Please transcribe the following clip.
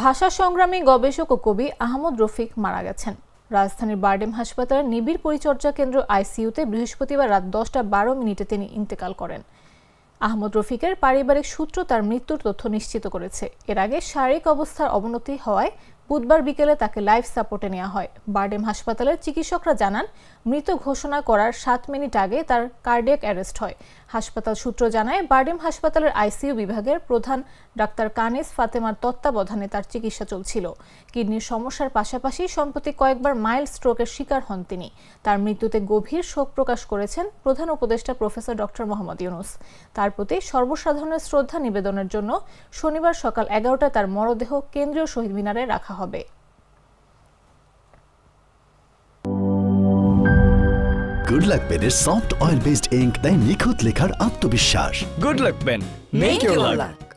ভাষা সংগ্রামী গবেষক ও কবি আহমদ রফিক মারা গেছেন। রাজধানীর বারডেম হাসপাতালের নিবিড় পরিচর্যা কেন্দ্র আইসিইউতে বৃহস্পতিবার রাত 10:12 তিনি ইন্তেকাল করেন। আহমদ রফিকের পারিবারিক সূত্র তার মৃত্যুর তথ্য নিশ্চিত করেছে। এর আগে শারীরিক অবস্থার অবনতি হওয়ায় বুধবার বিকেলে তাকে লাইফ সাপোর্টে নেওয়া হয়। বারডেম হাসপাতালের চিকিৎসকরা জানান, মৃত ঘোষণা করার 7 মিনিট আগে তার কার্ডিয়াক অ্যারেস্ট হয়। হাসপাতাল সূত্র জানায়, বারডেম হাসপাতালের আইসিইউ বিভাগের প্রধান ডাক্তার কানিজ ফাতেমার তত্ত্বাবধানে তার চিকিৎসা চলছিল। কিডনির সমস্যার পাশাপাশি সম্প্রতি কয়েকবার মাইল্ড স্ট্রোকের শিকার হন তিনি। তার মৃত্যুতে গভীর শোক প্রকাশ করেছেন প্রধান উপদেষ্টা প্রফেসর ডক্টর মোহাম্মদ ইউনূস। তার প্রতি সর্বসাধারণের শ্রদ্ধা নিবেদনের জন্য শনিবার সকাল 11টায় তার মরদেহ কেন্দ্রীয় শহীদ মিনারে রাখা হবে। গুড লাক পেনের সফট অয়েল বেসড ইঙ্ক দেয় নিখুঁত লেখার আত্মবিশ্বাস। Good luck pen, make your lakh.